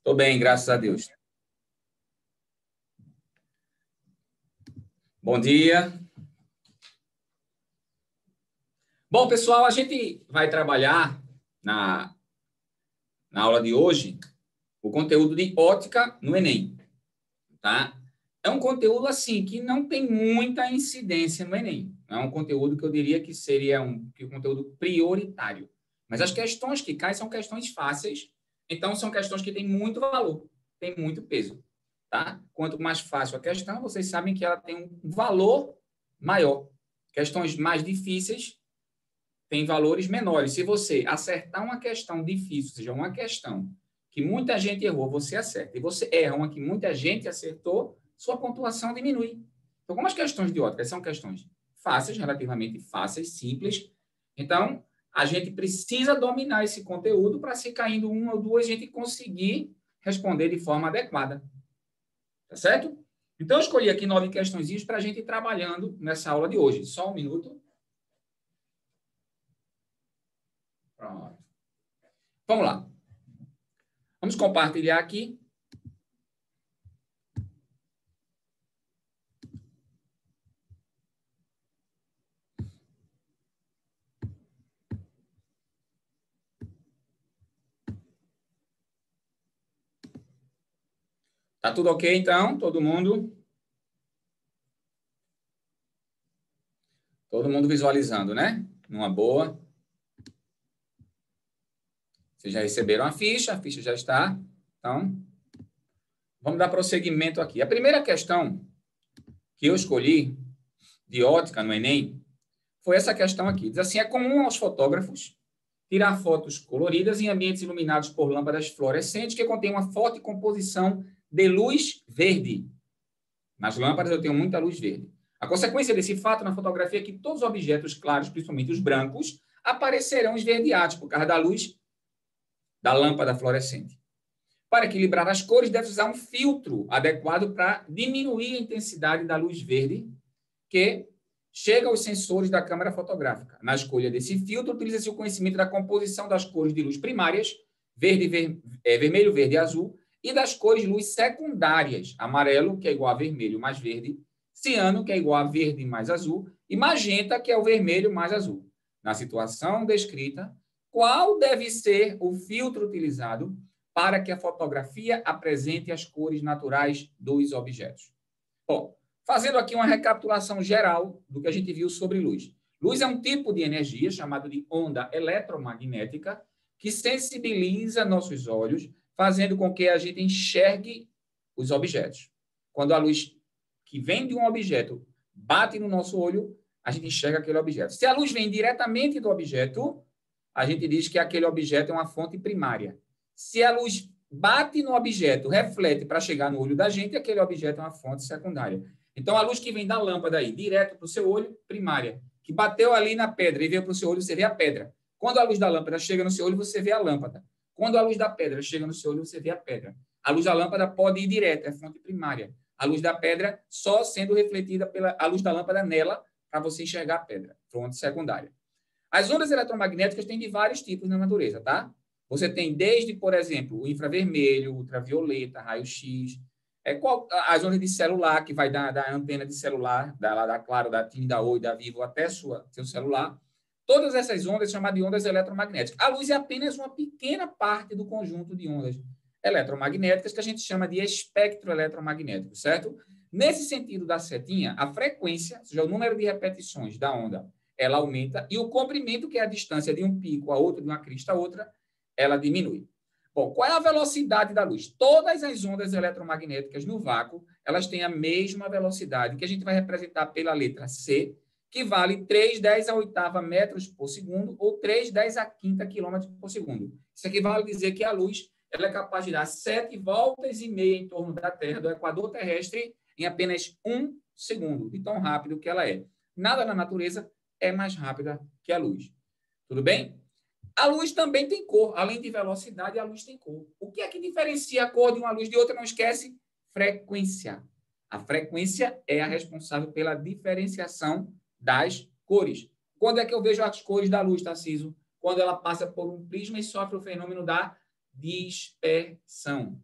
Estou bem, graças a Deus. Bom dia. Bom, pessoal, a gente vai trabalhar na aula de hoje o conteúdo de ótica no Enem, tá? É um conteúdo, assim, que não tem muita incidência no Enem. É um conteúdo que eu diria que seria um conteúdo prioritário. Mas as questões que caem são questões fáceis, então são questões que têm muito valor, têm muito peso, tá? Quanto mais fácil a questão, vocês sabem que ela tem um valor maior. Questões mais difíceis têm valores menores. Se você acertar uma questão difícil, ou seja, uma questão que muita gente errou, você acerta, e você erra uma que muita gente acertou, sua pontuação diminui. Então, como as questões de ótica são questões fáceis, relativamente fáceis, simples, então a gente precisa dominar esse conteúdo para, se caindo uma ou duas, a gente conseguir responder de forma adequada. Tá certo? Então, eu escolhi aqui 9 questõezinhas para a gente ir trabalhando nessa aula de hoje. Só um minuto. Pronto. Vamos lá. Vamos compartilhar aqui. Tá tudo ok, então? Todo mundo? Todo mundo visualizando, né? Numa boa. Vocês já receberam a ficha já está. Então, vamos dar prosseguimento aqui. A primeira questão que eu escolhi de ótica no Enem foi essa questão aqui. Diz assim: é comum aos fotógrafos tirar fotos coloridas em ambientes iluminados por lâmpadas fluorescentes que contêm uma forte composição de luz verde. Nas lâmpadas eu tenho muita luz verde. A consequência desse fato na fotografia é que todos os objetos claros, principalmente os brancos, aparecerão esverdeados por causa da luz da lâmpada fluorescente. Para equilibrar as cores, deve usar um filtro adequado para diminuir a intensidade da luz verde que chega aos sensores da câmera fotográfica. Na escolha desse filtro, utiliza-se o conhecimento da composição das cores de luz primárias, vermelho, verde e azul, e das cores de luz secundárias, amarelo, que é igual a vermelho mais verde, ciano, que é igual a verde mais azul, e magenta, que é o vermelho mais azul. Na situação descrita, qual deve ser o filtro utilizado para que a fotografia apresente as cores naturais dos objetos? Bom, fazendo aqui uma recapitulação geral do que a gente viu sobre luz. Luz é um tipo de energia chamado de onda eletromagnética que sensibiliza nossos olhos, fazendo com que a gente enxergue os objetos. Quando a luz que vem de um objeto bate no nosso olho, a gente enxerga aquele objeto. Se a luz vem diretamente do objeto, a gente diz que aquele objeto é uma fonte primária. Se a luz bate no objeto, reflete para chegar no olho da gente, aquele objeto é uma fonte secundária. Então, a luz que vem da lâmpada aí, direto para o seu olho, primária. Que bateu ali na pedra e veio para o seu olho, você vê a pedra. Quando a luz da lâmpada chega no seu olho, você vê a lâmpada. Quando a luz da pedra chega no seu olho, você vê a pedra. A luz da lâmpada pode ir direto, é fonte primária. A luz da pedra só sendo refletida pela a luz da lâmpada nela para você enxergar a pedra, fonte secundária. As ondas eletromagnéticas têm de vários tipos na natureza, tá? Você tem desde, por exemplo, o infravermelho, ultravioleta, raio-x, as ondas de celular, que vai da antena de celular, da Claro, da TIM, da Oi, da Vivo, até seu celular. Todas essas ondas são chamadas de ondas eletromagnéticas. A luz é apenas uma pequena parte do conjunto de ondas eletromagnéticas que a gente chama de espectro eletromagnético, certo? Nesse sentido da setinha, a frequência, ou seja, o número de repetições da onda, ela aumenta, e o comprimento, que é a distância de um pico a outro, de uma crista a outra, ela diminui. Bom, qual é a velocidade da luz? Todas as ondas eletromagnéticas no vácuo, elas têm a mesma velocidade, que a gente vai representar pela letra C, que vale 3,10⁸ metros por segundo ou 3,10⁵ quilômetros por segundo. Isso aqui vale dizer que a luz ela é capaz de dar 7 voltas e meia em torno da Terra, do equador terrestre, em apenas 1 segundo, de tão rápido que ela é. Nada na natureza é mais rápida que a luz. Tudo bem? A luz também tem cor. Além de velocidade, a luz tem cor. O que é que diferencia a cor de uma luz de outra? Não esquece? Frequência. A frequência é a responsável pela diferenciação das cores. Quando é que eu vejo as cores da luz, Tarcísio? Quando ela passa por um prisma e sofre o fenômeno da dispersão.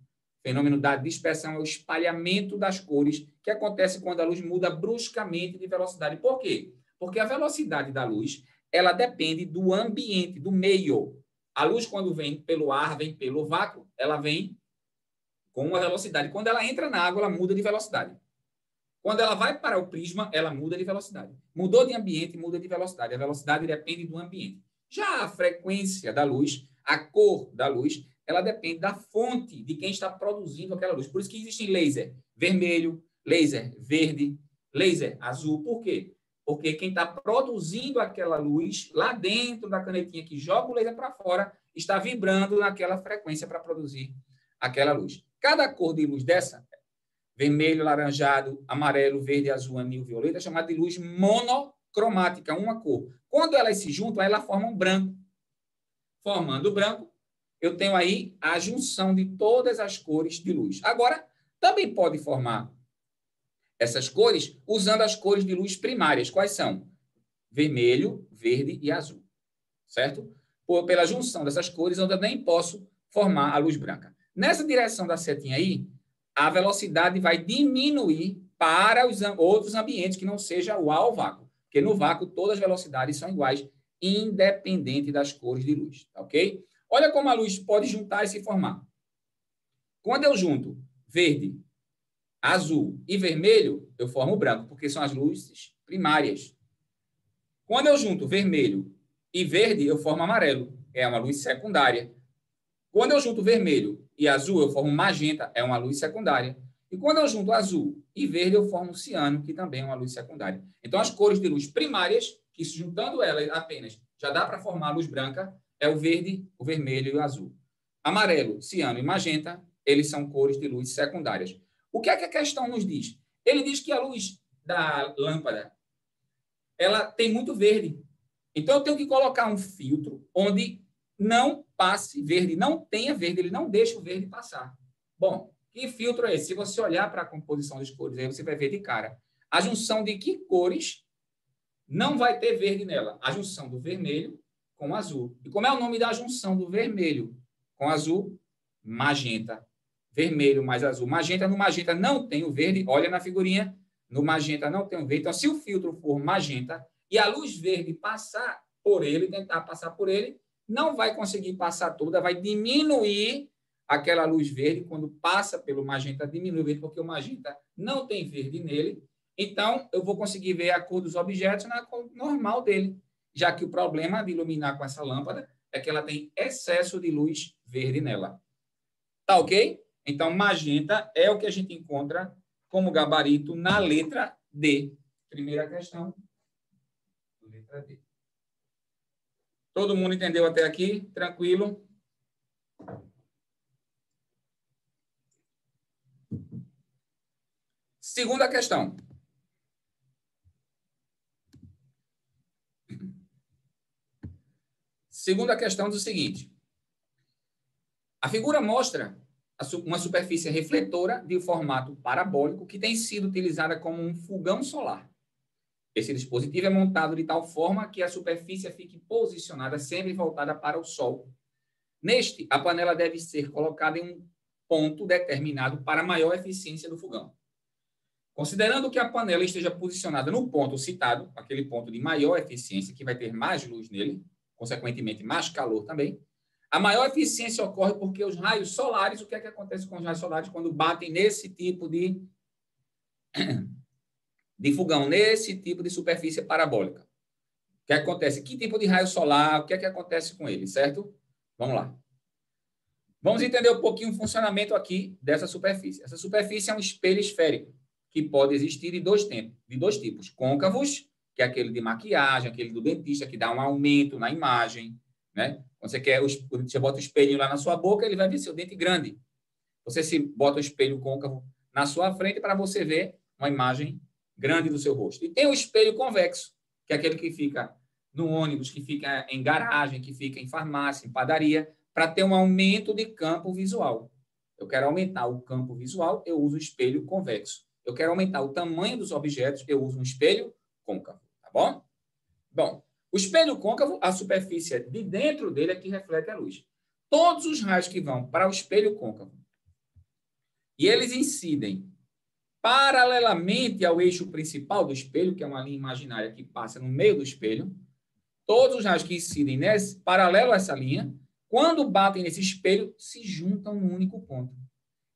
fenômeno da dispersão é o espalhamento das cores que acontece quando a luz muda bruscamente de velocidade. Por quê? Porque a velocidade da luz, ela depende do ambiente, do meio. A luz, quando vem pelo ar, vem pelo vácuo, ela vem com uma velocidade. Quando ela entra na água, ela muda de velocidade. Quando ela vai para o prisma, ela muda de velocidade. Mudou de ambiente, muda de velocidade. A velocidade depende do ambiente. Já a frequência da luz, a cor da luz, ela depende da fonte, de quem está produzindo aquela luz. Por isso que existe laser vermelho, laser verde, laser azul. Por quê? Porque quem está produzindo aquela luz lá dentro da canetinha que joga o laser para fora está vibrando naquela frequência para produzir aquela luz. Cada cor de luz dessa, vermelho, laranjado, amarelo, verde, azul, anil, violeta, é chamada de luz monocromática, uma cor. Quando elas se juntam, elas formam branco. Formando branco, eu tenho aí a junção de todas as cores de luz. Agora, também pode formar essas cores usando as cores de luz primárias. Quais são? Vermelho, verde e azul. Certo? Pela junção dessas cores, eu também posso formar a luz branca. Nessa direção da setinha aí, a velocidade vai diminuir para os outros ambientes que não seja o ar ou vácuo. Porque no vácuo, todas as velocidades são iguais, independente das cores de luz. Tá, ok? Olha como a luz pode juntar e se formar. Quando eu junto verde, azul e vermelho, eu formo branco, porque são as luzes primárias. Quando eu junto vermelho e verde, eu formo amarelo, é uma luz secundária. Quando eu junto vermelho e azul, eu formo magenta, é uma luz secundária. E quando eu junto azul e verde, eu formo ciano, que também é uma luz secundária. Então, as cores de luz primárias, que juntando elas apenas já dá para formar a luz branca, é o verde, o vermelho e o azul. Amarelo, ciano e magenta, eles são cores de luz secundárias. O que é que a questão nos diz? Ele diz que a luz da lâmpada, ela tem muito verde. Então, eu tenho que colocar um filtro onde não passe verde, não tenha verde, ele não deixa o verde passar. Bom, que filtro é esse? Se você olhar para a composição das cores, aí você vai ver de cara. A junção de que cores não vai ter verde nela? A junção do vermelho com azul. E como é o nome da junção do vermelho com azul? Magenta. Vermelho mais azul. Magenta, no magenta não tem o verde. Olha na figurinha. No magenta não tem o verde. Então, se o filtro for magenta e a luz verde passar por ele, tentar passar por ele, não vai conseguir passar toda, vai diminuir aquela luz verde. Quando passa pelo magenta, diminui o verde, porque o magenta não tem verde nele. Então, eu vou conseguir ver a cor dos objetos na cor normal dele, já que o problema de iluminar com essa lâmpada é que ela tem excesso de luz verde nela. Tá ok? Então, magenta é o que a gente encontra como gabarito na letra D. Primeira questão, letra D. Todo mundo entendeu até aqui? Tranquilo? Segunda questão. Segunda questão diz o seguinte. A figura mostra uma superfície refletora de formato parabólico que tem sido utilizada como um fogão solar. Esse dispositivo é montado de tal forma que a superfície fique posicionada sempre voltada para o Sol. Neste, a panela deve ser colocada em um ponto determinado para maior eficiência do fogão. Considerando que a panela esteja posicionada no ponto citado, aquele ponto de maior eficiência, que vai ter mais luz nele, consequentemente mais calor também, a maior eficiência ocorre porque os raios solares, o que é que acontece com os raios solares quando batem nesse tipo de fogão, nesse tipo de superfície parabólica? O que acontece? Que tipo de raio solar? O que é que acontece com ele, certo? Vamos lá. Vamos entender um pouquinho o funcionamento aqui dessa superfície. Essa superfície é um espelho esférico, que pode existir de dois tipos. Côncavos, que é aquele de maquiagem, aquele do dentista, que dá um aumento na imagem, né? Quando você bota o espelho lá na sua boca, ele vai ver seu dente grande. Você se bota o espelho côncavo na sua frente para você ver uma imagem grande do seu rosto. E tem o espelho convexo, que é aquele que fica no ônibus, que fica em garagem, que fica em farmácia, em padaria, para ter um aumento de campo visual. Eu quero aumentar o campo visual, eu uso o espelho convexo. Eu quero aumentar o tamanho dos objetos, eu uso um espelho côncavo, tá bom? Bom, o espelho côncavo, a superfície de dentro dele é que reflete a luz. Todos os raios que vão para o espelho côncavo e eles incidem paralelamente ao eixo principal do espelho, que é uma linha imaginária que passa no meio do espelho, todos os raios que incidem paralelo a essa linha, quando batem nesse espelho, se juntam num único ponto.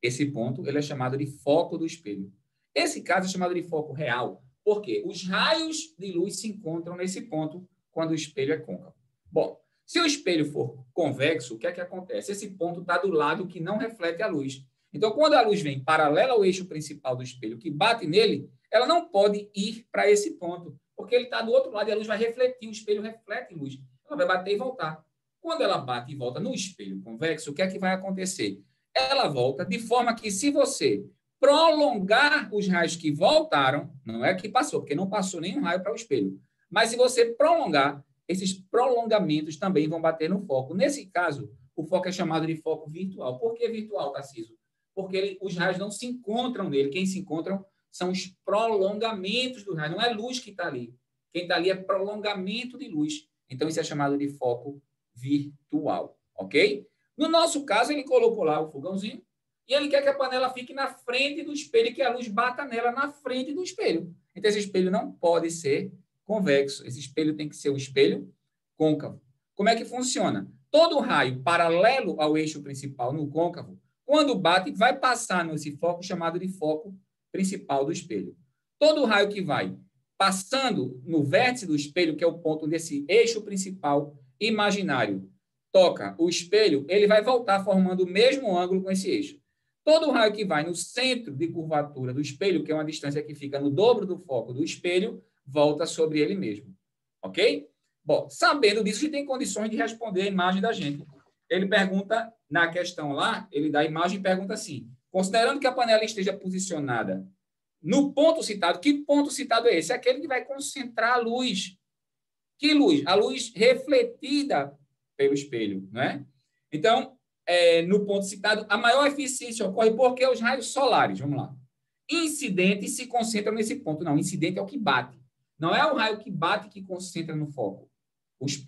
Esse ponto ele é chamado de foco do espelho. Esse caso é chamado de foco real, porque os raios de luz se encontram nesse ponto quando o espelho é côncavo. Bom, se o espelho for convexo, o que é que acontece? Esse ponto está do lado que não reflete a luz. Então, quando a luz vem paralela ao eixo principal do espelho, que bate nele, ela não pode ir para esse ponto, porque ele está do outro lado e a luz vai refletir, o espelho reflete luz. Ela vai bater e voltar. Quando ela bate e volta no espelho convexo, o que é que vai acontecer? Ela volta de forma que, se você prolongar os raios que voltaram, não é que passou, porque não passou nenhum raio para o espelho, mas se você prolongar, esses prolongamentos também vão bater no foco. Nesse caso, o foco é chamado de foco virtual. Por que virtual, Tarcísio? Porque os raios não se encontram nele. Quem se encontram são os prolongamentos do raio. Não é luz que está ali. Quem está ali é prolongamento de luz. Então, isso é chamado de foco virtual. Ok? No nosso caso, ele colocou lá o fogãozinho e ele quer que a panela fique na frente do espelho e que a luz bata nela na frente do espelho. Então, esse espelho não pode ser convexo. Esse espelho tem que ser um espelho côncavo. Como é que funciona? Todo raio paralelo ao eixo principal no côncavo, quando bate, vai passar nesse foco chamado de foco principal do espelho. Todo raio que vai passando no vértice do espelho, que é o ponto desse eixo principal imaginário, toca o espelho, ele vai voltar formando o mesmo ângulo com esse eixo. Todo raio que vai no centro de curvatura do espelho, que é uma distância que fica no dobro do foco do espelho, volta sobre ele mesmo. Ok? Bom, sabendo disso, a gente tem condições de responder a imagem da gente. Ele pergunta, na questão lá, ele dá a imagem e pergunta assim, considerando que a panela esteja posicionada no ponto citado, que ponto citado é esse? É aquele que vai concentrar a luz. Que luz? A luz refletida pelo espelho, não é? Então, no ponto citado, a maior eficiência ocorre porque os raios solares, vamos lá, incidentes se concentram nesse ponto. Não, incidente é o que bate. Não é o raio que bate que concentra no foco.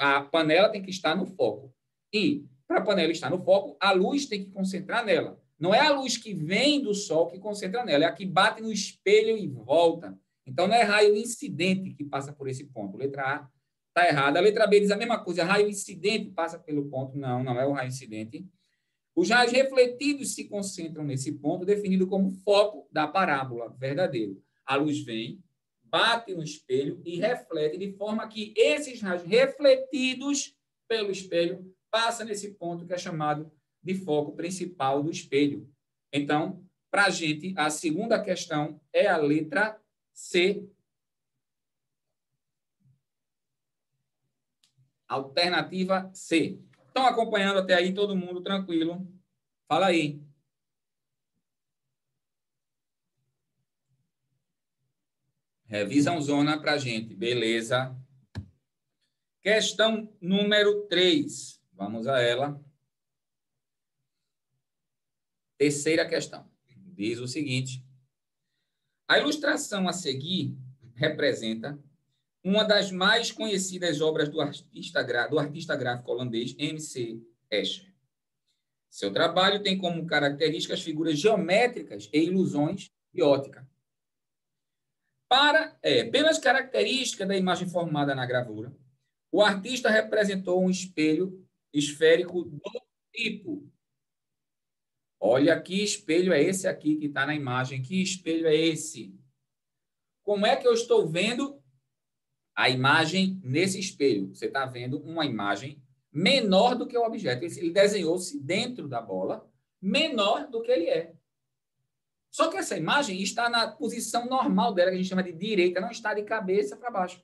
A panela tem que estar no foco. E, para a panela estar no foco, a luz tem que concentrar nela. Não é a luz que vem do sol que concentra nela, é a que bate no espelho e volta. Então, não é raio incidente que passa por esse ponto. Letra A está errada. A letra B diz a mesma coisa. Raio incidente passa pelo ponto. Não, não é o raio incidente. Os raios refletidos se concentram nesse ponto, definido como foco da parábola, verdadeiro. A luz vem, bate no espelho e reflete, de forma que esses raios refletidos pelo espelho passam nesse ponto que é chamado de foco principal do espelho. Então, para a gente, a segunda questão é a letra C. Alternativa C. Estão acompanhando até aí, todo mundo tranquilo? Fala aí. Revisão zona para a gente, beleza. Questão número 3. Vamos a ela. Terceira questão. Diz o seguinte. A ilustração a seguir representa uma das mais conhecidas obras do artista gráfico holandês M.C. Escher. Seu trabalho tem como características figuras geométricas e ilusões de ótica. Pelas características da imagem formada na gravura, o artista representou um espelho esférico do tipo. Olha que espelho é esse aqui que está na imagem. Que espelho é esse? Como é que eu estou vendo a imagem nesse espelho? Você está vendo uma imagem menor do que o objeto. Ele desenhou-se dentro da bola, menor do que ele é. Só que essa imagem está na posição normal dela, que a gente chama de direita, não está de cabeça para baixo.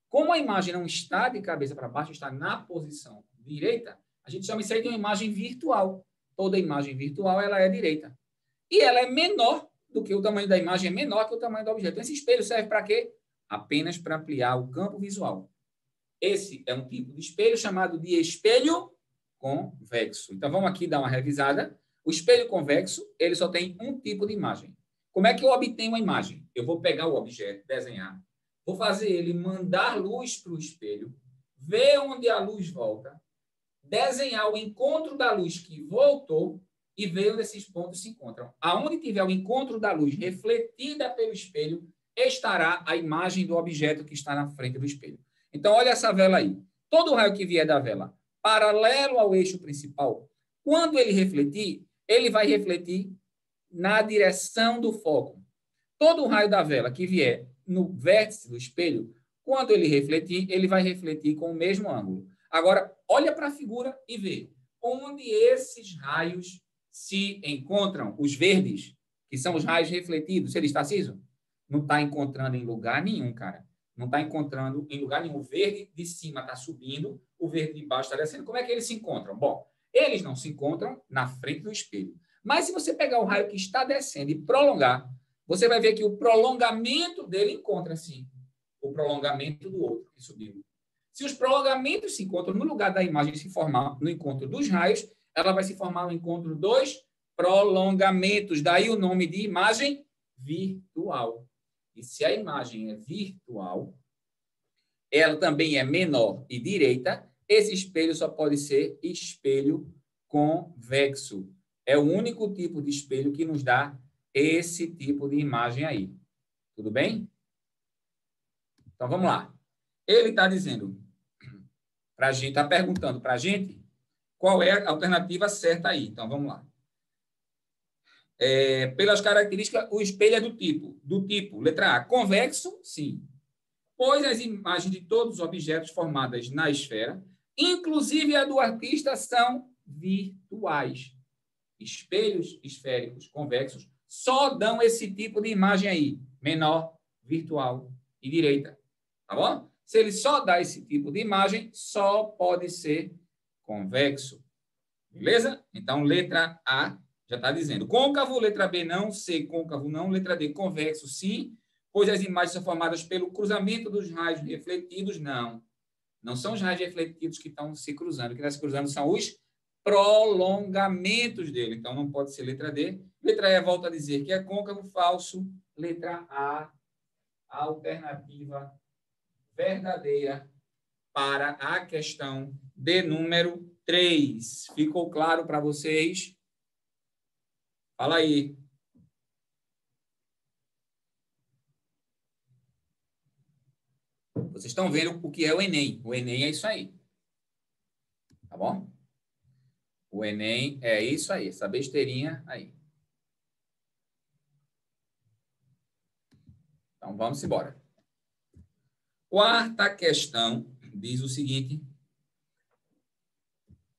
Como a imagem não está de cabeça para baixo, está na posição direita, a gente chama isso aí de uma imagem virtual. Toda imagem virtual ela é direita. E ela é menor do que o tamanho da imagem, é menor que o tamanho do objeto. Então, esse espelho serve para quê? Apenas para ampliar o campo visual. Esse é um tipo de espelho chamado de espelho convexo. Então, vamos aqui dar uma revisada. O espelho convexo, ele só tem um tipo de imagem. Como é que eu obtenho uma imagem? Eu vou pegar o objeto, desenhar, vou fazer ele mandar luz para o espelho, ver onde a luz volta, desenhar o encontro da luz que voltou e ver onde esses pontos se encontram. Aonde tiver o encontro da luz refletida pelo espelho, estará a imagem do objeto que está na frente do espelho. Então, olha essa vela aí. Todo raio que vier da vela paralelo ao eixo principal, quando ele vai refletir na direção do foco. Todo raio da vela que vier no vértice do espelho, quando ele refletir, ele vai refletir com o mesmo ângulo. Agora, olha para a figura e vê onde esses raios se encontram, os verdes, que são os raios refletidos. Ele está ciso? Não está encontrando em lugar nenhum, cara. Não está encontrando em lugar nenhum. O verde de cima está subindo, o verde de baixo está descendo. Como é que eles se encontram? Bom, eles não se encontram na frente do espelho. Mas se você pegar o raio que está descendo e prolongar, você vai ver que o prolongamento dele encontra, sim, o prolongamento do outro que subiu. Se os prolongamentos se encontram no lugar da imagem se formar no encontro dos raios, ela vai se formar no encontro dos prolongamentos. Daí o nome de imagem virtual. E se a imagem é virtual, ela também é menor e direita, esse espelho só pode ser espelho convexo. É o único tipo de espelho que nos dá esse tipo de imagem aí. Tudo bem? Então, vamos lá. Ele está dizendo para a gente, está perguntando para a gente qual é a alternativa certa aí. Então, vamos lá. Pelas características, o espelho é do tipo, letra A, convexo, sim. Pois as imagens de todos os objetos formadas na esfera, inclusive a do artista, são virtuais. Espelhos esféricos convexos só dão esse tipo de imagem aí, menor, virtual e direita. Tá bom? Se ele só dá esse tipo de imagem, só pode ser convexo. Beleza? Então, letra A já está dizendo. Côncavo, letra B não, C, côncavo não, letra D, convexo sim, pois as imagens são formadas pelo cruzamento dos raios refletidos, não. Não são os raios refletidos que estão se cruzando, o que está se cruzando são os prolongamentos dele. Então, não pode ser letra D. Letra E volta a dizer que é côncavo, falso. Letra A, alternativa verdadeira para a questão de número 3. Ficou claro para vocês? Fala aí. Vocês estão vendo o que é o Enem. O Enem é isso aí. Tá bom? O Enem é isso aí, essa besteirinha aí. Então, vamos embora. Quarta questão diz o seguinte: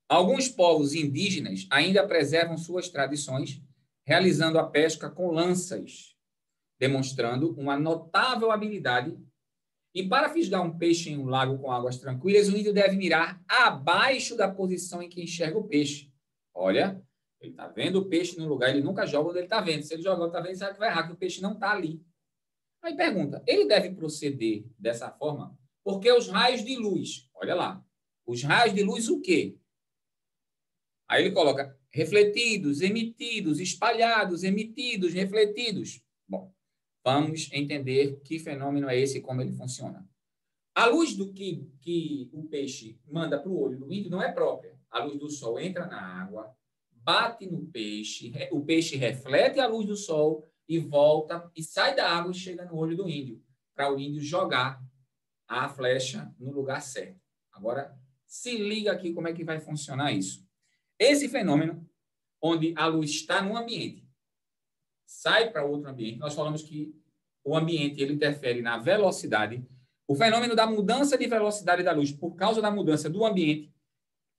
alguns povos indígenas ainda preservam suas tradições, realizando a pesca com lanças, demonstrando uma notável habilidade. E para fisgar um peixe em um lago com águas tranquilas, o índio deve mirar abaixo da posição em que enxerga o peixe. Olha, ele está vendo o peixe no lugar, ele nunca joga onde ele está vendo. Se ele jogar onde está vendo, ele sabe que vai errar, que o peixe não está ali. Aí pergunta, ele deve proceder dessa forma? Porque os raios de luz, olha lá, os raios de luz o quê? Aí ele coloca refletidos, emitidos, espalhados, emitidos, refletidos. Bom, vamos entender que fenômeno é esse e como ele funciona. A luz do que o peixe manda para o olho do índio não é própria. A luz do sol entra na água, bate no peixe, o peixe reflete a luz do sol e volta e sai da água e chega no olho do índio, para o índio jogar a flecha no lugar certo. Agora, se liga aqui como é que vai funcionar isso. Esse fenômeno, onde a luz está num ambiente, sai para outro ambiente, nós falamos que o ambiente ele interfere na velocidade. O fenômeno da mudança de velocidade da luz por causa da mudança do ambiente,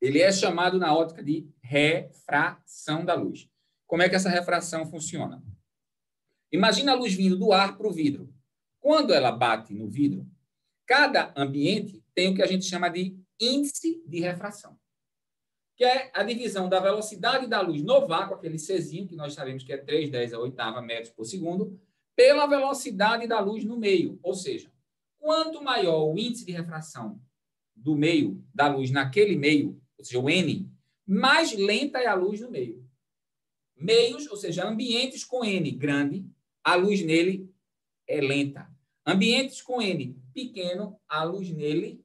ele é chamado na ótica de refração da luz. Como é que essa refração funciona? Imagina a luz vindo do ar para o vidro. Quando ela bate no vidro, cada ambiente tem o que a gente chama de índice de refração, que é a divisão da velocidade da luz no vácuo, aquele Czinho, que nós sabemos que é 3/10⁸ metros por segundo, pela velocidade da luz no meio. Ou seja, quanto maior o índice de refração do meio, da luz naquele meio, ou seja, o N, mais lenta é a luz no meio. Meios, ou seja, ambientes com N grande, a luz nele é lenta. Ambientes com N pequeno, a luz nele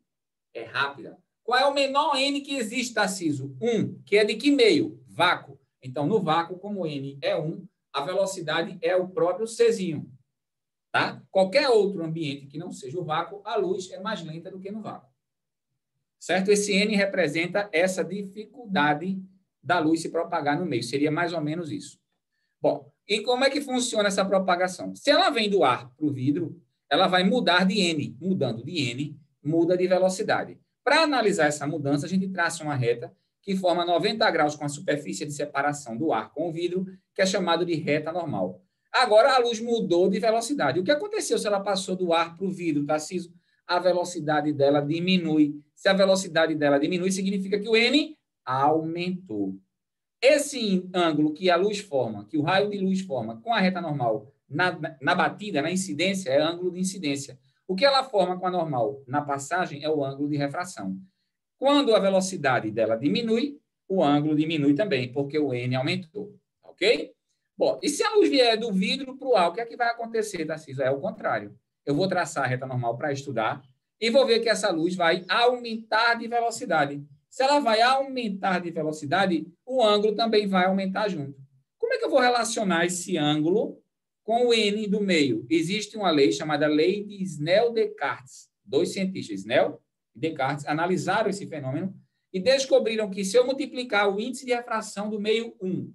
é rápida. Qual é o menor N que existe, Tarcísio? 1, que é de que meio? Vácuo. Então, no vácuo, como N é 1, a velocidade é o próprio Czinho. Tá? Qualquer outro ambiente que não seja o vácuo, a luz é mais lenta do que no vácuo. Certo? Esse N representa essa dificuldade da luz se propagar no meio. Seria mais ou menos isso. Bom, e como é que funciona essa propagação? Se ela vem do ar para o vidro, ela vai mudar de N. Mudando de N, muda de velocidade. Para analisar essa mudança, a gente traça uma reta que forma 90 graus com a superfície de separação do ar com o vidro, que é chamado de reta normal. Agora, a luz mudou de velocidade. O que aconteceu se ela passou do ar para o vidro, Tarcísio? A velocidade dela diminui. Se a velocidade dela diminui, significa que o N aumentou. Esse ângulo que a luz forma, que o raio de luz forma com a reta normal na batida, na incidência, é ângulo de incidência. O que ela forma com a normal na passagem é o ângulo de refração. Quando a velocidade dela diminui, o ângulo diminui também, porque o N aumentou. Ok? Bom, e se a luz vier do vidro para o ar, o que é que vai acontecer, Tarcísio? É o contrário. Eu vou traçar a reta normal para estudar e vou ver que essa luz vai aumentar de velocidade. Se ela vai aumentar de velocidade, o ângulo também vai aumentar junto. Como é que eu vou relacionar esse ângulo com o N do meio? Existe uma lei chamada Lei de Snell-Descartes. Dois cientistas, Snell e Descartes, analisaram esse fenômeno e descobriram que se eu multiplicar o índice de refração do meio 1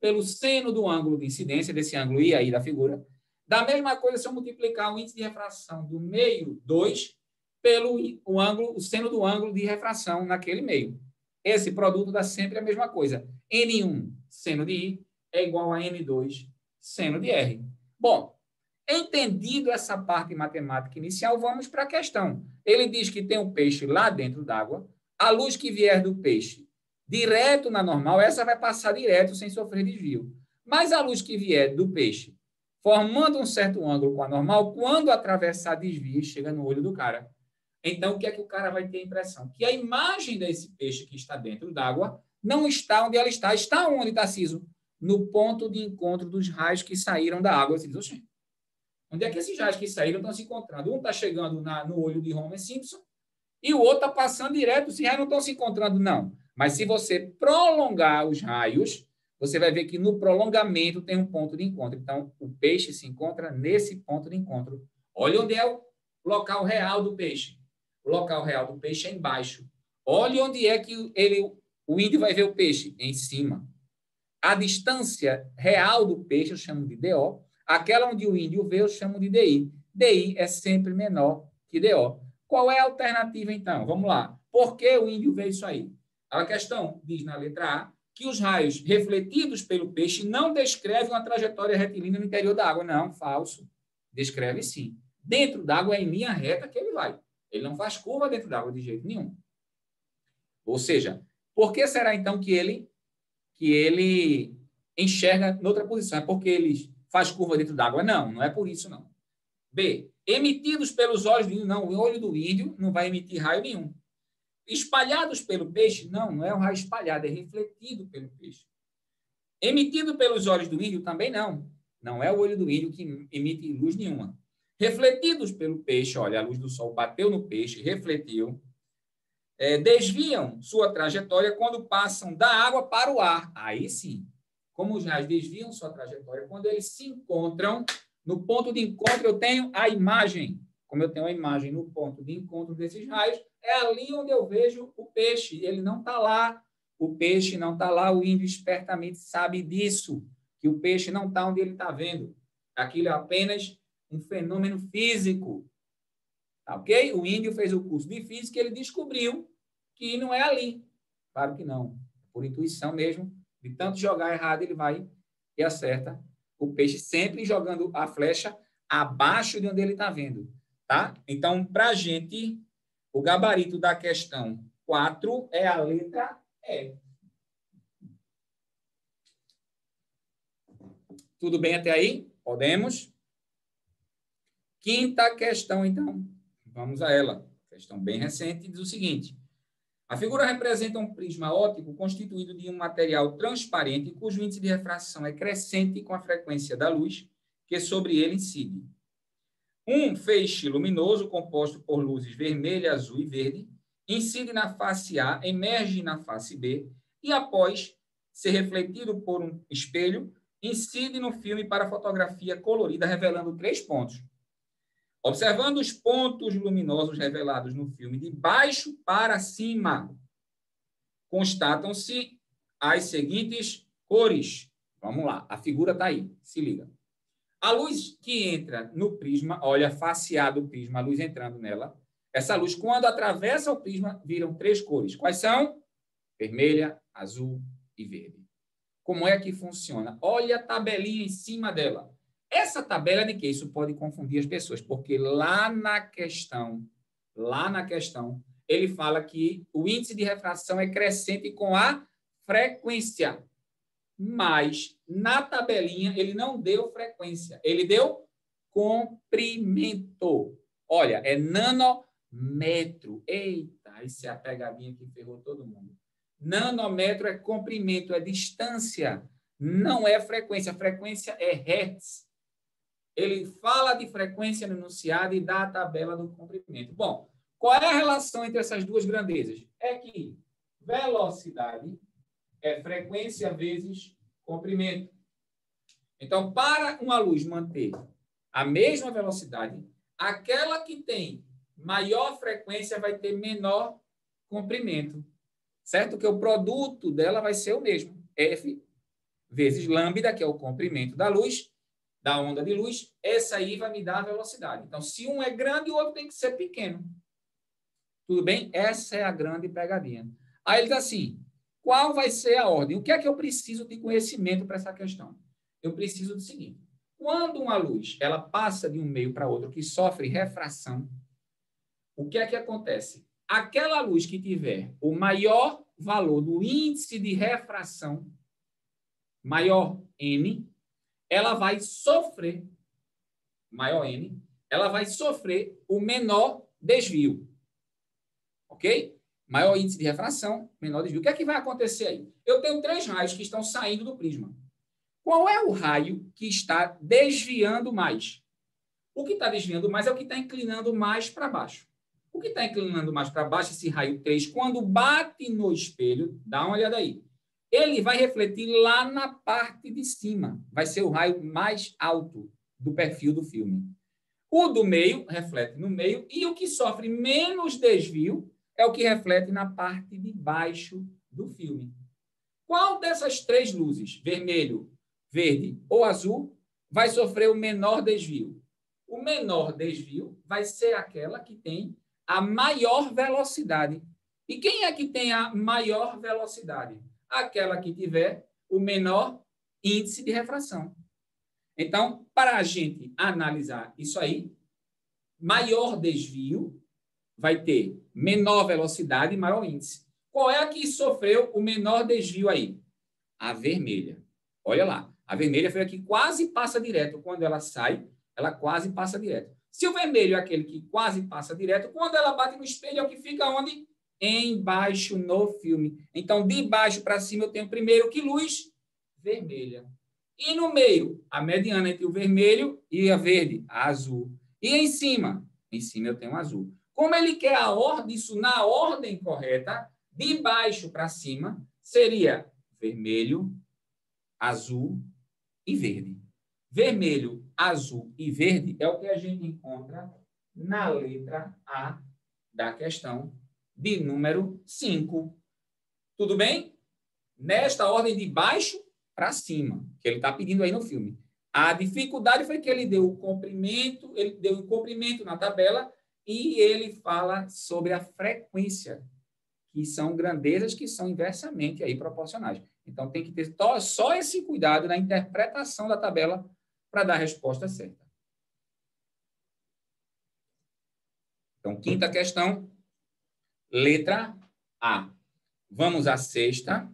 pelo seno do ângulo de incidência, desse ângulo I aí da figura, da mesma coisa se eu multiplicar o índice de refração do meio 2 pelo o seno do ângulo de refração naquele meio. Esse produto dá sempre a mesma coisa. N1, seno de I, é igual a N2, seno de R. Bom, entendido essa parte matemática inicial, vamos para a questão. Ele diz que tem um peixe lá dentro d'água, a luz que vier do peixe direto na normal, essa vai passar direto sem sofrer desvio. Mas a luz que vier do peixe, formando um certo ângulo com a normal, quando atravessar desvio, chega no olho do cara. Então, o que é que o cara vai ter a impressão? Que a imagem desse peixe que está dentro d'água não está onde ela está. Está onde, Tarcísio? No ponto de encontro dos raios que saíram da água. Você diz, oxê, onde é que esses raios que saíram estão se encontrando? Um está chegando no olho de Homer Simpson e o outro está passando direto. Esses raios não estão se encontrando, não. Mas se você prolongar os raios, você vai ver que no prolongamento tem um ponto de encontro. Então, o peixe se encontra nesse ponto de encontro. Olha onde é o local real do peixe. O local real do peixe é embaixo. Olha onde é que o índio vai ver o peixe. Em cima. A distância real do peixe eu chamo de DO. Aquela onde o índio vê eu chamo de DI. DI é sempre menor que DO. Qual é a alternativa, então? Vamos lá. Por que o índio vê isso aí? A questão diz na letra A que os raios refletidos pelo peixe não descrevem uma trajetória retilínea no interior da água. Não, falso. Descreve sim. Dentro da água é em linha reta que ele vai. Ele não faz curva dentro da água de jeito nenhum. Ou seja, por que será então que ele enxerga noutra posição? É porque ele faz curva dentro da água? Não, não é por isso não. B, emitidos pelos olhos do índio, não, o olho do índio não vai emitir raio nenhum. Espalhados pelo peixe, não, não é um raio espalhado, é refletido pelo peixe. Emitido pelos olhos do índio, também não. Não é o olho do índio que emite luz nenhuma. Refletidos pelo peixe, olha, a luz do sol bateu no peixe, refletiu, desviam sua trajetória quando passam da água para o ar. Aí sim, como os raios desviam sua trajetória, quando eles se encontram, no ponto de encontro eu tenho a imagem. Como eu tenho a imagem no ponto de encontro desses raios, é ali onde eu vejo o peixe. Ele não está lá. O peixe não está lá. O índio espertamente sabe disso, que o peixe não está onde ele está vendo. Aquilo é apenas um fenômeno físico. Tá, ok? O índio fez o curso de física e ele descobriu que não é ali. Claro que não. Por intuição mesmo, de tanto jogar errado, ele vai e acerta o peixe, sempre jogando a flecha abaixo de onde ele está vendo. Tá? Então, para a gente, o gabarito da questão 4 é a letra E. Tudo bem até aí? Podemos? Quinta questão, então. Vamos a ela. Questão bem recente, diz o seguinte. A figura representa um prisma óptico constituído de um material transparente cujo índice de refração é crescente com a frequência da luz que sobre ele incide. Um feixe luminoso composto por luzes vermelha, azul e verde incide na face A, emerge na face B e, após ser refletido por um espelho, incide no filme para a fotografia colorida, revelando 3 pontos. Observando os pontos luminosos revelados no filme de baixo para cima, constatam-se as seguintes cores. Vamos lá, a figura está aí, se liga. A luz que entra no prisma, olha, faceado o prisma, a luz entrando nela. Essa luz, quando atravessa o prisma, viram 3 cores. Quais são? Vermelha, azul e verde. Como é que funciona? Olha a tabelinha em cima dela. Essa tabela de quê? Isso pode confundir as pessoas, porque lá na questão, ele fala que o índice de refração é crescente com a frequência. Mas, na tabelinha, ele não deu frequência. Ele deu comprimento. Olha, é nanômetro. Eita, isso é a pegadinha que ferrou todo mundo. Nanômetro é comprimento, é distância. Não é frequência. A frequência é hertz. Ele fala de frequência no enunciado e dá a tabela do comprimento. Bom, qual é a relação entre essas duas grandezas? É que velocidade é frequência vezes comprimento. Então, para uma luz manter a mesma velocidade, aquela que tem maior frequência vai ter menor comprimento. Certo? Que o produto dela vai ser o mesmo. F vezes lambda, que é o comprimento da luz, da onda de luz, essa aí vai me dar a velocidade. Então, se um é grande, o outro tem que ser pequeno. Tudo bem? Essa é a grande pegadinha. Aí ele diz assim, qual vai ser a ordem? O que é que eu preciso de conhecimento para essa questão? Eu preciso do seguinte, quando uma luz ela passa de um meio para outro que sofre refração, o que é que acontece? Aquela luz que tiver o maior valor do índice de refração, maior N, ela vai sofrer, maior N, ela vai sofrer o menor desvio. Ok? Maior índice de refração, menor desvio. O que é que vai acontecer aí? Eu tenho 3 raios que estão saindo do prisma. Qual é o raio que está desviando mais? O que está desviando mais é o que está inclinando mais para baixo. O que está inclinando mais para baixo, esse raio 3, quando bate no espelho, dá uma olhada aí, ele vai refletir lá na parte de cima. Vai ser o raio mais alto do perfil do filme. O do meio reflete no meio e o que sofre menos desvio é o que reflete na parte de baixo do filme. Qual dessas 3 luzes, vermelho, verde ou azul, vai sofrer o menor desvio? O menor desvio vai ser aquela que tem a maior velocidade. E quem é que tem a maior velocidade? Aquela que tiver o menor índice de refração. Então, para a gente analisar isso aí, maior desvio vai ter menor velocidade e maior índice. Qual é a que sofreu o menor desvio aí? A vermelha. Olha lá, a vermelha foi a que quase passa direto. Quando ela sai, ela quase passa direto. Se o vermelho é aquele que quase passa direto, quando ela bate no espelho, é o que fica onde? Embaixo no filme. Então, de baixo para cima, eu tenho primeiro que luz? Vermelha. E no meio, a mediana entre o vermelho e a verde? A azul. E em cima? Em cima eu tenho azul. Como ele quer a ordem, isso na ordem correta, de baixo para cima, seria vermelho, azul e verde. Vermelho, azul e verde é o que a gente encontra na letra A da questão de número 5. Tudo bem? Nesta ordem de baixo para cima, que ele está pedindo aí no filme. A dificuldade foi que ele deu o comprimento na tabela e ele fala sobre a frequência, que são grandezas que são inversamente aí proporcionais. Então, tem que ter só esse cuidado na interpretação da tabela para dar a resposta certa. Então, quinta questão, letra A. Vamos à sexta.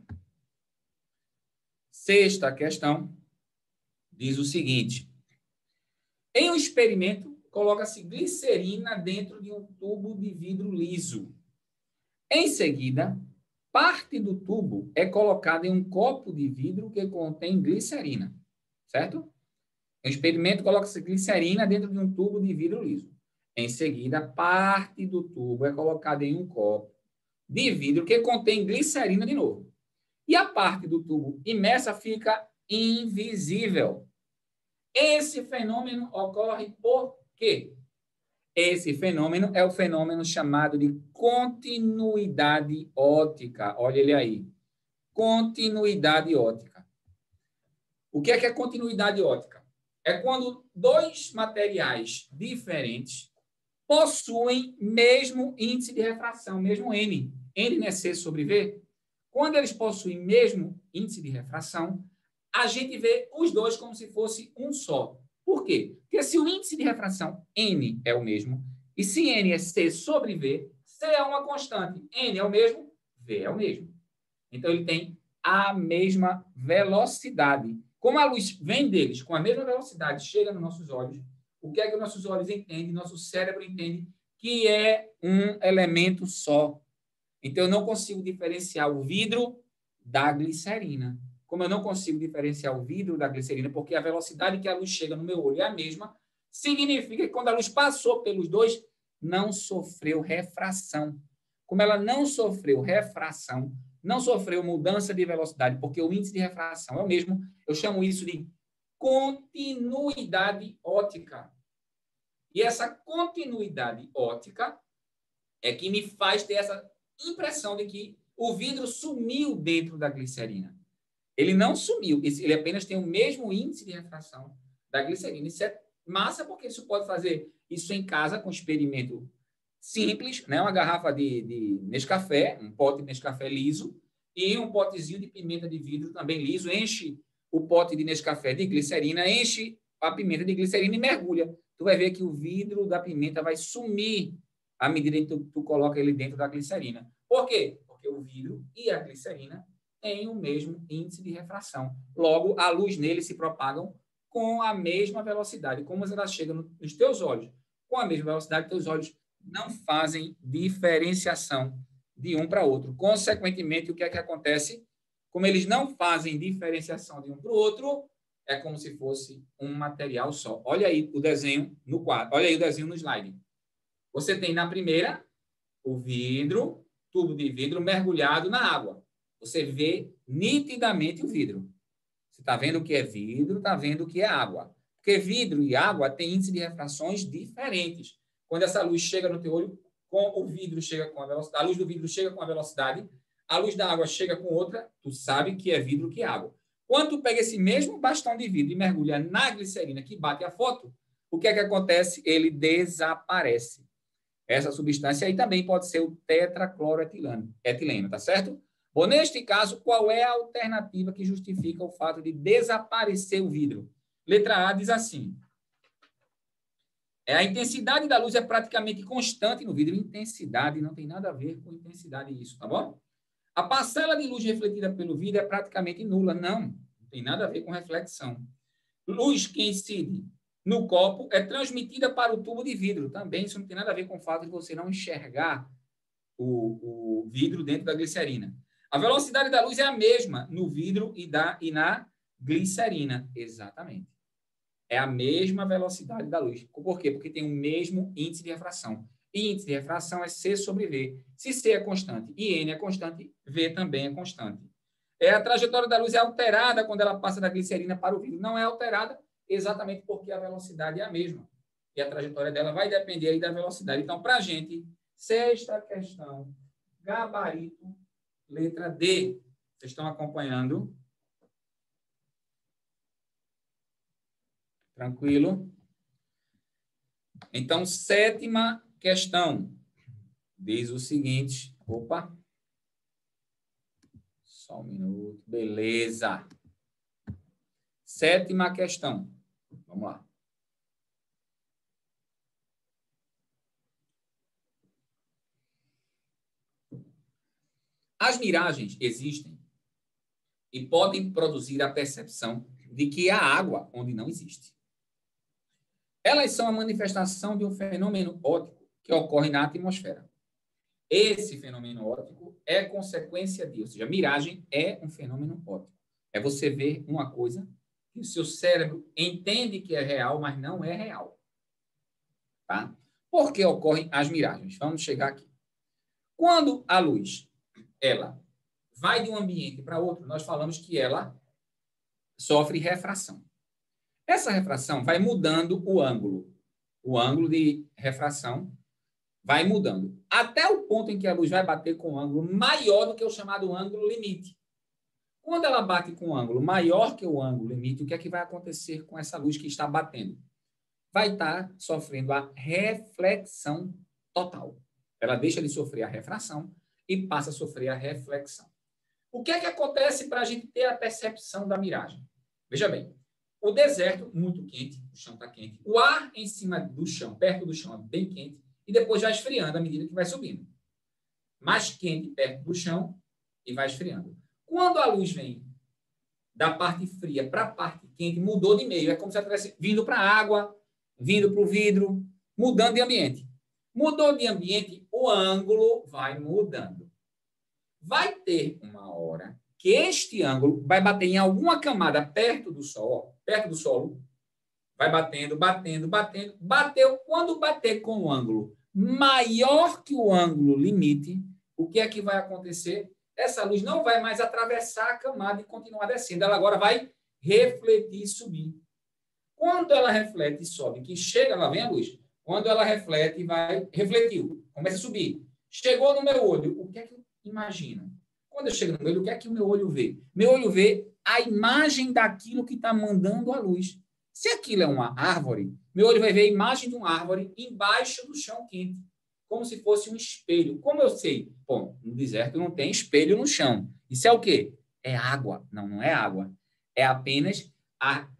Sexta questão diz o seguinte. Em um experimento, coloca-se glicerina dentro de um tubo de vidro liso. Em seguida, parte do tubo é colocada em um copo de vidro que contém glicerina, certo? Em um experimento, coloca-se glicerina dentro de um tubo de vidro liso. Em seguida, parte do tubo é colocada em um copo de vidro que contém glicerina de novo. e a parte do tubo imersa fica invisível. Esse fenômeno ocorre por quê? Esse fenômeno é o fenômeno chamado de continuidade óptica. Olha ele aí. Continuidade óptica. O que é continuidade óptica? É quando dois materiais diferentes possuem mesmo índice de refração, mesmo N. N não é C sobre V. Quando eles possuem mesmo índice de refração, a gente vê os dois como se fosse um só. Por quê? Porque se o índice de refração N é o mesmo, e se N é C sobre V, C é uma constante, N é o mesmo, V é o mesmo. Então, ele tem a mesma velocidade. Como a luz vem deles com a mesma velocidade, chega nos nossos olhos, o que é que os nossos olhos entendem, nosso cérebro entende? Que é um elemento só. Então, eu não consigo diferenciar o vidro da glicerina. Como eu não consigo diferenciar o vidro da glicerina, porque a velocidade que a luz chega no meu olho é a mesma, significa que quando a luz passou pelos dois, não sofreu refração. Como ela não sofreu refração, não sofreu mudança de velocidade, porque o índice de refração é o mesmo, eu chamo isso de continuidade óptica. E essa continuidade óptica é que me faz ter essa impressão de que o vidro sumiu dentro da glicerina. Ele não sumiu, ele apenas tem o mesmo índice de refração da glicerina. Isso é massa, porque você pode fazer isso em casa com experimento simples, né? Uma garrafa de Nescafé, um pote de Nescafé liso, e um potezinho de pimenta de vidro também liso. Enche o pote de Nescafé de glicerina, enche a pimenta de glicerina e mergulha. Tu vai ver que o vidro da pimenta vai sumir à medida que tu coloca ele dentro da glicerina. Por quê? Porque o vidro e a glicerina têm o mesmo índice de refração. Logo, a luz neles se propagam com a mesma velocidade. Como ela chega nos teus olhos com a mesma velocidade, teus olhos não fazem diferenciação de um para outro. Consequentemente, o que é que acontece? Como eles não fazem diferenciação de um para o outro, é como se fosse um material só. Olha aí o desenho no quadro, olha aí o desenho no slide. Você tem na primeira o vidro, tubo de vidro mergulhado na água. Você vê nitidamente o vidro. Você está vendo o que é vidro, está vendo o que é água. Porque vidro e água têm índice de refrações diferentes. Quando essa luz chega no teu olho, com o vidro chega com a velocidade, a luz do vidro chega com a velocidade, a luz da água chega com outra, tu sabe que é vidro que é água. Quando tu pega esse mesmo bastão de vidro e mergulha na glicerina que bate a foto, o que é que acontece? Ele desaparece. Essa substância aí também pode ser o tetracloroetileno, tá certo? Bom, neste caso, qual é a alternativa que justifica o fato de desaparecer o vidro? Letra A diz assim: a intensidade da luz é praticamente constante no vidro. Intensidade não tem nada a ver com intensidade isso, tá bom? A parcela de luz refletida pelo vidro é praticamente nula. Não tem nada a ver com reflexão. Luz que incide no copo é transmitida para o tubo de vidro. Também isso não tem nada a ver com o fato de você não enxergar o vidro dentro da glicerina. A velocidade da luz é a mesma no vidro e na glicerina. Exatamente. É a mesma velocidade da luz. Por quê? Porque tem o mesmo índice de refração. E índice de refração é C sobre V. Se C é constante e N é constante, V também é constante. A trajetória da luz é alterada quando ela passa da glicerina para o vidro. Não é alterada exatamente porque a velocidade é a mesma. E a trajetória dela vai depender aí da velocidade. Então, para a gente, sexta questão, gabarito, letra D. Vocês estão acompanhando? Tranquilo? Então, sétima questão. Diz o seguinte. Opa. Só um minuto. Beleza. Sétima questão. Vamos lá. As miragens existem e podem produzir a percepção de que há água onde não existe. Elas são a manifestação de um fenômeno óptico que ocorre na atmosfera. Esse fenômeno óptico é consequência de, ou seja, a miragem é um fenômeno óptico. É você ver uma coisa que o seu cérebro entende que é real, mas não é real. Tá? Por que ocorrem as miragens? Vamos chegar aqui. Quando a luz, ela vai de um ambiente para outro, nós falamos que ela sofre refração. Essa refração vai mudando o ângulo. O ângulo de refração vai mudando. Até o ponto em que a luz vai bater com um ângulo maior do que o chamado ângulo limite. Quando ela bate com um ângulo maior que o ângulo limite, o que é que vai acontecer com essa luz que está batendo? Vai estar sofrendo a reflexão total. Ela deixa de sofrer a refração e passa a sofrer a reflexão. O que é que acontece para a gente ter a percepção da miragem? Veja bem, o deserto muito quente, o chão está quente, o ar em cima do chão, perto do chão, é bem quente, e depois vai esfriando à medida que vai subindo. Mais quente perto do chão e vai esfriando. Quando a luz vem da parte fria para a parte quente, mudou de meio. É como se ela estivesse vindo para a água, vindo para o vidro, mudando de ambiente. Mudou de ambiente, o ângulo vai mudando. Vai ter uma hora que este ângulo vai bater em alguma camada perto do sol, perto do solo, vai batendo, batendo, batendo, bateu. Quando bater com um ângulo maior que o ângulo limite, o que é que vai acontecer? Essa luz não vai mais atravessar a camada e continuar descendo. Ela agora vai refletir e subir. Quando ela reflete e sobe, que chega, lá vem a luz. Quando ela reflete e vai, refletiu, começa a subir. Chegou no meu olho, o que é que eu imagino? Quando eu chego no meu olho, o que é que o meu olho vê? Meu olho vê a imagem daquilo que está mandando a luz. Se aquilo é uma árvore, meu olho vai ver a imagem de uma árvore embaixo do chão quente, como se fosse um espelho. Como eu sei? Bom, no deserto não tem espelho no chão. Isso é o quê? É água. Não, não é água. É apenas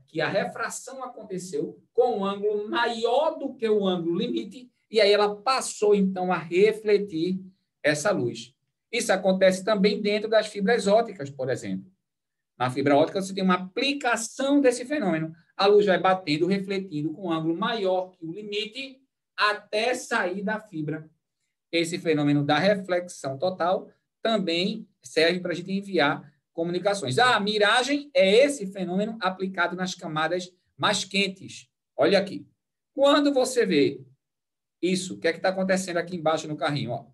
que a refração aconteceu com um ângulo maior do que o ângulo limite, e aí ela passou, então, a refletir essa luz. Isso acontece também dentro das fibras ópticas, por exemplo. Na fibra óptica, você tem uma aplicação desse fenômeno. A luz vai batendo, refletindo com um ângulo maior que o limite, até sair da fibra. Esse fenômeno da reflexão total também serve para a gente enviar comunicações. A miragem é esse fenômeno aplicado nas camadas mais quentes. Olha aqui. Quando você vê isso, o que é que está acontecendo aqui embaixo no carrinho? Ó.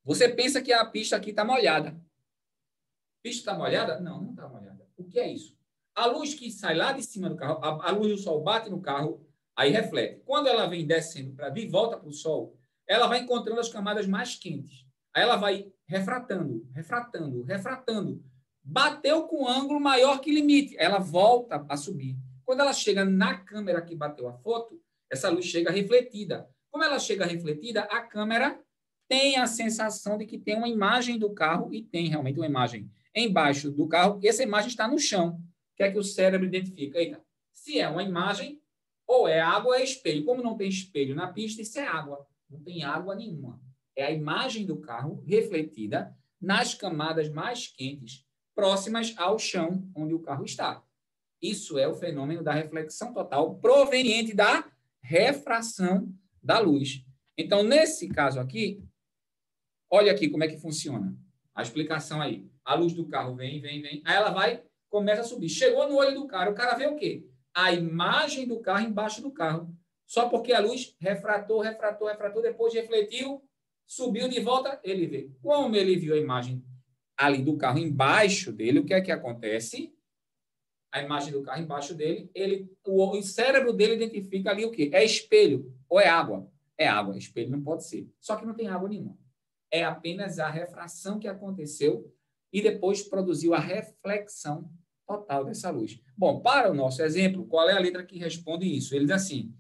Você pensa que a pista aqui está molhada. A pista está molhada? Não, não está molhada. O que é isso? A luz que sai lá de cima do carro, a luz do sol bate no carro, aí reflete. Quando ela vem descendo de volta para o sol, ela vai encontrando as camadas mais quentes. Aí ela vai refratando, refratando, refratando. Bateu com um ângulo maior que limite. Ela volta a subir. Quando ela chega na câmera que bateu a foto, essa luz chega refletida. Como ela chega refletida, a câmera tem a sensação de que tem uma imagem do carro, e tem realmente uma imagem embaixo do carro, e essa imagem está no chão. O que é que o cérebro identifica? Eita, se é uma imagem, ou é água ou é espelho. Como não tem espelho na pista, isso é água. Não tem água nenhuma. É a imagem do carro refletida nas camadas mais quentes, próximas ao chão onde o carro está. Isso é o fenômeno da reflexão total proveniente da refração da luz. Então, nesse caso aqui, olha aqui como é que funciona. A explicação aí. A luz do carro vem, vem, vem. Aí ela vai, começa a subir. Chegou no olho do cara. O cara vê o quê? A imagem do carro embaixo do carro. Só porque a luz refratou, refratou, refratou, depois refletiu, subiu de volta, ele vê. Como ele viu a imagem ali do carro embaixo dele, o que é que acontece? A imagem do carro embaixo dele, o cérebro dele identifica ali o quê? É espelho ou é água? É água, espelho não pode ser. Só que não tem água nenhuma. É apenas a refração que aconteceu e depois produziu a reflexão total dessa luz. Bom, para o nosso exemplo, qual é a letra que responde isso? Ele diz assim: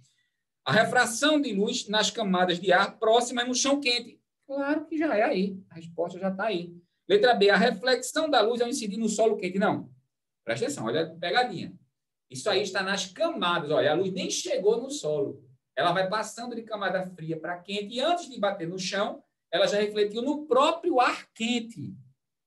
a refração de luz nas camadas de ar próximas no chão quente. Claro que já é aí. A resposta já está aí. Letra B, a reflexão da luz ao incidir no solo quente. Não. Presta atenção, olha a pegadinha. Isso aí está nas camadas. Olha, a luz nem chegou no solo. Ela vai passando de camada fria para quente e antes de bater no chão, ela já refletiu no próprio ar quente.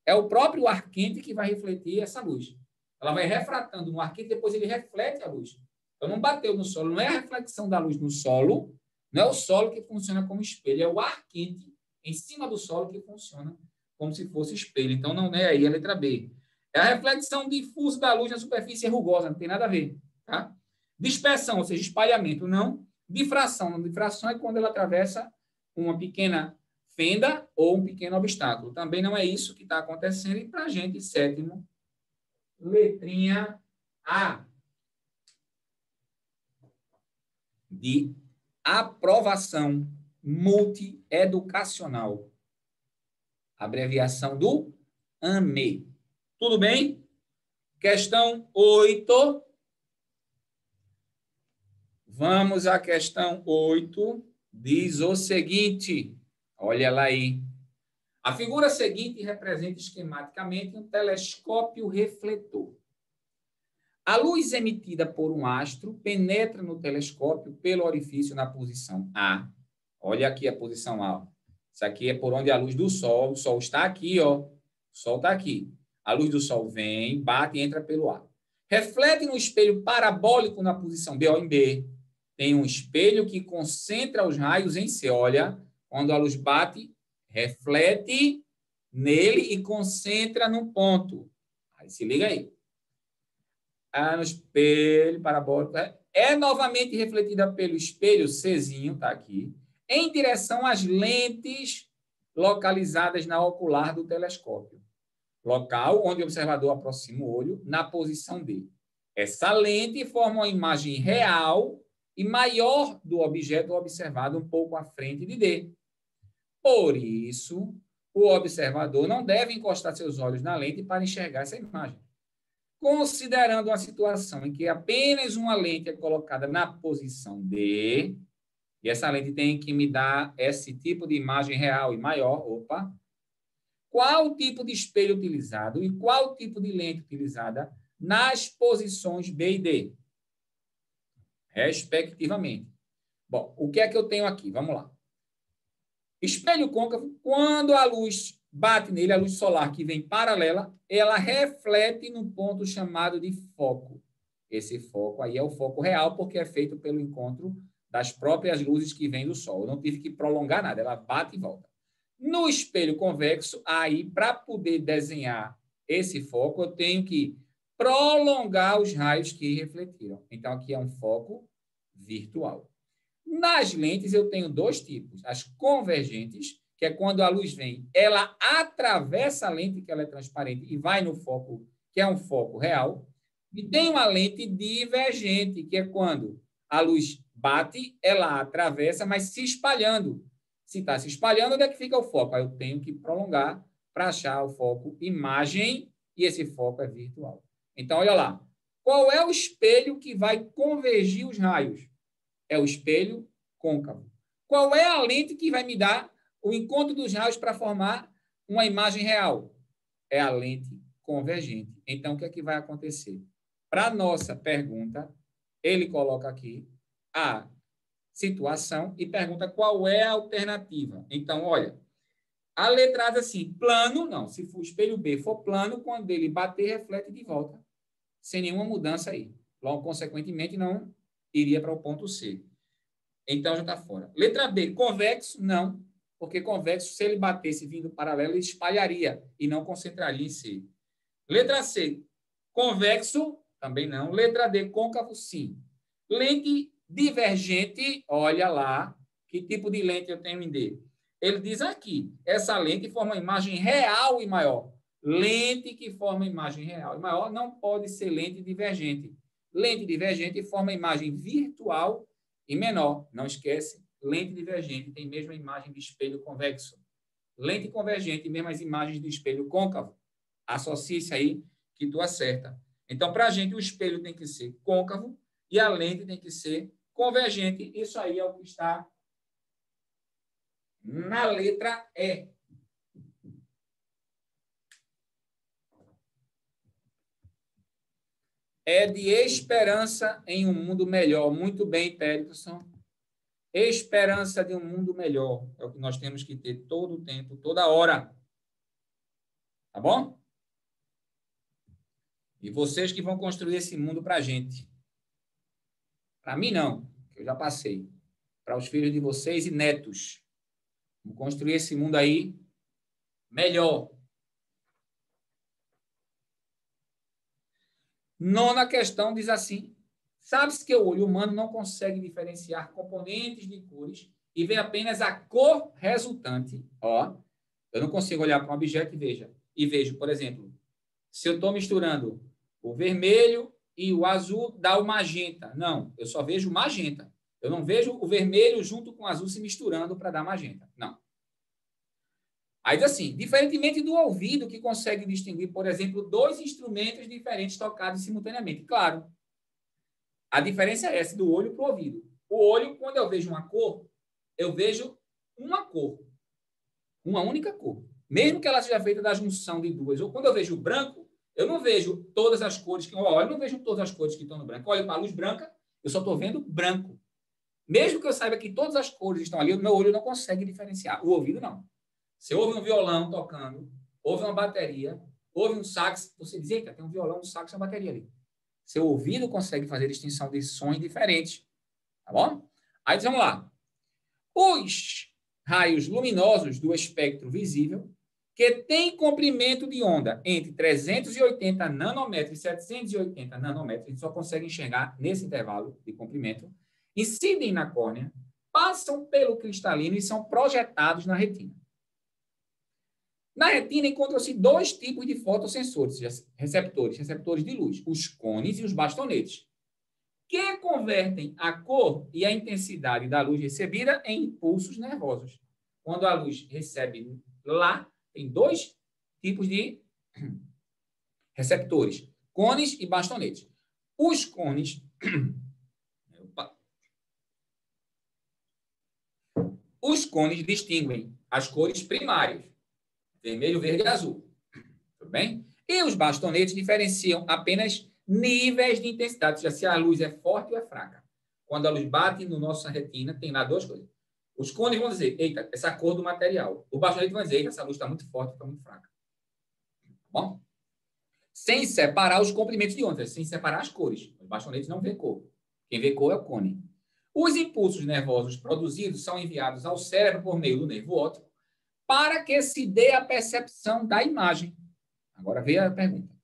É o próprio ar quente que vai refletir essa luz. Ela vai refratando no ar quente, depois ele reflete a luz. Então, não bateu no solo, não é a reflexão da luz no solo, não é o solo que funciona como espelho, é o ar quente em cima do solo que funciona como se fosse espelho. Então, não é aí a letra B. É a reflexão difusa da luz na superfície rugosa, não tem nada a ver. Tá? Dispersão, ou seja, espalhamento, não. Difração. Difração é quando ela atravessa uma pequena fenda ou um pequeno obstáculo. Também não é isso que está acontecendo. E para a gente, sétimo, letrinha A. De aprovação multieducacional. Abreviação do AME. Tudo bem? Questão 8. Vamos à questão 8. Diz o seguinte. Olha lá aí. A figura seguinte representa esquematicamente um telescópio refletor. A luz emitida por um astro penetra no telescópio pelo orifício na posição A. Olha aqui a posição A. Isso aqui é por onde a luz do Sol. O Sol está aqui, ó. O Sol está aqui. A luz do Sol vem, bate e entra pelo A. Reflete no espelho parabólico na posição B, ó, em B. Tem um espelho que concentra os raios em C. Olha, quando a luz bate, reflete nele e concentra num ponto. Aí se liga aí. No espelho parabólico. É novamente refletida pelo espelho Czinho, tá aqui, em direção às lentes localizadas na ocular do telescópio. Local onde o observador aproxima o olho na posição D. Essa lente forma uma imagem real e maior do objeto observado um pouco à frente de D. Por isso, o observador não deve encostar seus olhos na lente para enxergar essa imagem. Considerando uma situação em que apenas uma lente é colocada na posição D, e essa lente tem que me dar esse tipo de imagem real e maior, qual o tipo de espelho utilizado e qual o tipo de lente utilizada nas posições B e D, respectivamente. Bom, o que é que eu tenho aqui? Vamos lá. Espelho côncavo, quando a luz bate nele, a luz solar que vem paralela, ela reflete no ponto chamado de foco. Esse foco aí é o foco real, porque é feito pelo encontro das próprias luzes que vêm do Sol. Eu não tive que prolongar nada, ela bate e volta. No espelho convexo, aí, para poder desenhar esse foco, eu tenho que prolongar os raios que refletiram. Então, aqui é um foco virtual. Nas lentes, eu tenho dois tipos. As convergentes, que é quando a luz vem, ela atravessa a lente, que ela é transparente, e vai no foco, que é um foco real. E tem uma lente divergente, que é quando a luz bate, ela atravessa, mas se espalhando. Se está se espalhando, onde é que fica o foco? Aí eu tenho que prolongar para achar o foco imagem, e esse foco é virtual. Então, olha lá. Qual é o espelho que vai convergir os raios? É o espelho côncavo. Qual é a lente que vai me dar o encontro dos raios para formar uma imagem real? É a lente convergente. Então, o que é que vai acontecer? Para a nossa pergunta, ele coloca aqui a situação e pergunta qual é a alternativa. Então, olha, a letra A assim, plano, não. Se o espelho B for plano, quando ele bater, reflete de volta, sem nenhuma mudança aí. Logo, consequentemente, não iria para o ponto C. Então, já está fora. Letra B, convexo, não. Porque convexo, se ele batesse vindo paralelo, ele espalharia e não concentraria em C. Letra C, convexo, também não. Letra D, côncavo, sim. Lente divergente, olha lá, que tipo de lente eu tenho em D? Ele diz aqui, essa lente forma uma imagem real e maior. Lente que forma imagem real e maior não pode ser lente divergente. Lente divergente forma imagem virtual e menor. Não esquece, lente divergente tem mesmo a imagem de espelho convexo. Lente convergente, mesmo as imagens de espelho côncavo. Associa isso aí que tu acerta. Então, para a gente, o espelho tem que ser côncavo e a lente tem que ser convergente. Isso aí é o que está na letra E. É de esperança em um mundo melhor. Muito bem, Péricson. Esperança de um mundo melhor. É o que nós temos que ter todo o tempo, toda hora. Tá bom? E vocês que vão construir esse mundo para a gente. Para mim, não. Eu já passei. Para os filhos de vocês e netos. Vamos construir esse mundo aí melhor. Nona questão diz assim: sabe-se que o olho humano não consegue diferenciar componentes de cores e ver apenas a cor resultante. Ó, eu não consigo olhar para um objeto e vejo, por exemplo, se eu estou misturando o vermelho e o azul, dá o magenta. Não, eu só vejo magenta. Eu não vejo o vermelho junto com o azul se misturando para dar magenta. Não. Aí, assim, diferentemente do ouvido, que consegue distinguir, por exemplo, dois instrumentos diferentes tocados simultaneamente. Claro, a diferença é essa do olho para o ouvido. O olho, quando eu vejo uma cor, eu vejo uma cor. Uma única cor. Mesmo que ela seja feita da junção de duas. Ou quando eu vejo branco, eu não vejo todas as cores que eu olho, eu não vejo todas as cores que estão no branco. Eu olho para a luz branca, eu só estou vendo branco. Mesmo que eu saiba que todas as cores estão ali, o meu olho não consegue diferenciar. O ouvido não. Você ouve um violão tocando, ouve uma bateria, ouve um sax, você diz, eita, tem um violão, um sax e uma bateria ali. Seu ouvido consegue fazer distinção de sons diferentes. Tá bom? Aí vamos lá. Os raios luminosos do espectro visível, que tem comprimento de onda entre 380 nanômetros e 780 nanômetros, a gente só consegue enxergar nesse intervalo de comprimento, incidem na córnea, passam pelo cristalino e são projetados na retina. Na retina encontram-se dois tipos de fotossensores, receptores de luz, os cones e os bastonetes, que convertem a cor e a intensidade da luz recebida em impulsos nervosos. Quando a luz recebe lá, tem dois tipos de receptores, cones e bastonetes. Os cones... Os cones distinguem as cores primárias, vermelho, verde e azul. Tudo bem? E os bastonetes diferenciam apenas níveis de intensidade, ou seja, se a luz é forte ou é fraca. Quando a luz bate no nossa retina, tem lá duas coisas. Os cones vão dizer, eita, essa cor do material. O bastonete vai dizer, eita, essa luz está muito forte, está muito fraca. Tá bom? Sem separar os comprimentos de ondas, sem separar as cores. Os bastonetes não vê cor. Quem vê cor é o cone. Os impulsos nervosos produzidos são enviados ao cérebro por meio do nervo óptico para que se dê a percepção da imagem. Agora veio a pergunta.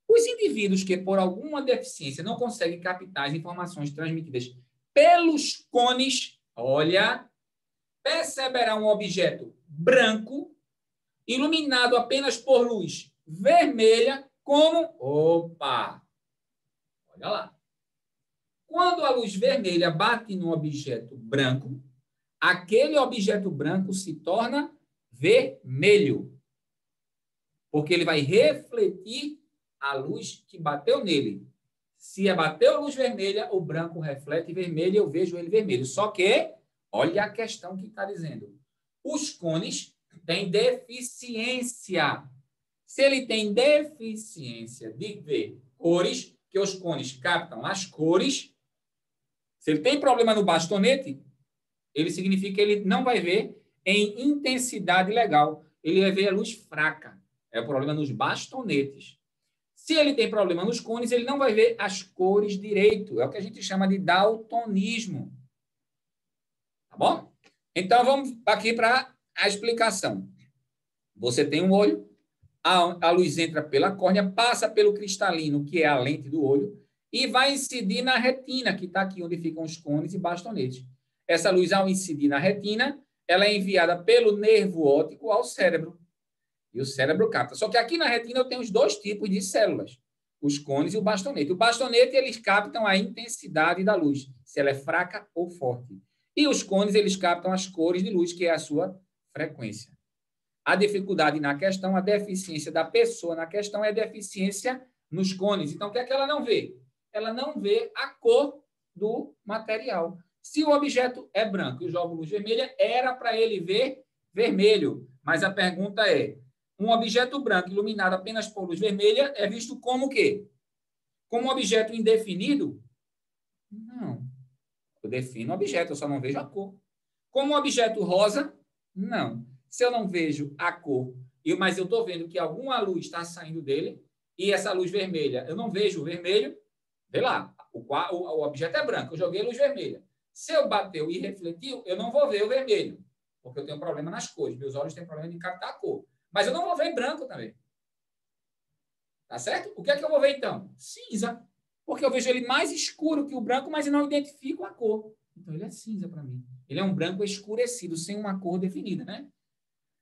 Os indivíduos que, por alguma deficiência, não conseguem captar as informações transmitidas pelos cones, olha, perceberão um objeto branco, iluminado apenas por luz vermelha, como... Opa! Olha lá. Quando a luz vermelha bate no objeto branco, aquele objeto branco se torna vermelho, porque ele vai refletir a luz que bateu nele. Se bateu luz vermelha, o branco reflete vermelho e eu vejo ele vermelho. Só que, olha a questão que está dizendo. Os cones têm deficiência. Se ele tem deficiência de ver cores, que os cones captam as cores, se ele tem problema no bastonete, ele significa que ele não vai ver em intensidade legal. Ele vai ver a luz fraca. É o problema nos bastonetes. Se ele tem problema nos cones, ele não vai ver as cores direito. É o que a gente chama de daltonismo. Tá bom? Então, vamos aqui para a explicação. Você tem um olho, a luz entra pela córnea, passa pelo cristalino, que é a lente do olho, e vai incidir na retina, que está aqui onde ficam os cones e bastonetes. Essa luz, ao incidir na retina, ela é enviada pelo nervo óptico ao cérebro. E o cérebro capta. Só que aqui na retina eu tenho os dois tipos de células, os cones e o bastonete. O bastonete, eles captam a intensidade da luz, se ela é fraca ou forte. E os cones, eles captam as cores de luz, que é a sua frequência. A dificuldade na questão, a deficiência da pessoa na questão é a deficiência nos cones. Então, o que é que ela não vê? Ela não vê a cor do material. Se o objeto é branco e eu jogo luz vermelha, era para ele ver vermelho. Mas a pergunta é, um objeto branco iluminado apenas por luz vermelha é visto como o quê? Como um objeto indefinido? Não. Eu defino o objeto, eu só não vejo a cor. Como um objeto rosa? Não. Se eu não vejo a cor, mas eu estou vendo que alguma luz está saindo dele, e essa luz vermelha, eu não vejo o vermelho, vê lá, o objeto é branco, eu joguei luz vermelha. Se eu bateu e refletiu, eu não vou ver o vermelho, porque eu tenho problema nas cores. Meus olhos têm problema de captar a cor. Mas eu não vou ver branco também. Tá certo? O que é que eu vou ver, então? Cinza. Porque eu vejo ele mais escuro que o branco, mas eu não identifico a cor. Então, ele é cinza para mim. Ele é um branco escurecido, sem uma cor definida, né?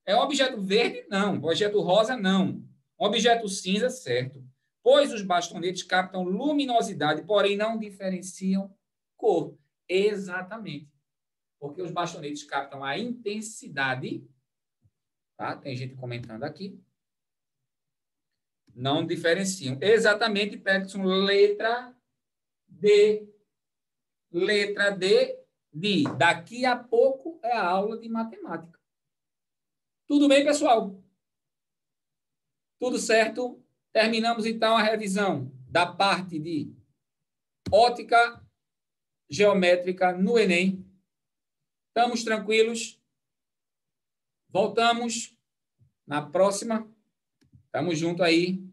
É um objeto verde? Não. Objeto rosa? Não. Objeto cinza? Certo. Pois os bastonetes captam luminosidade, porém não diferenciam cor. Exatamente. Porque os bastonetes captam a intensidade. Tá? Tem gente comentando aqui. Não diferenciam. Exatamente, Peterson, letra D. Letra D, de daqui a pouco é a aula de matemática. Tudo bem, pessoal? Tudo certo? Terminamos, então, a revisão da parte de ótica geométrica no Enem. Estamos tranquilos? Voltamos na próxima. Estamos juntos aí.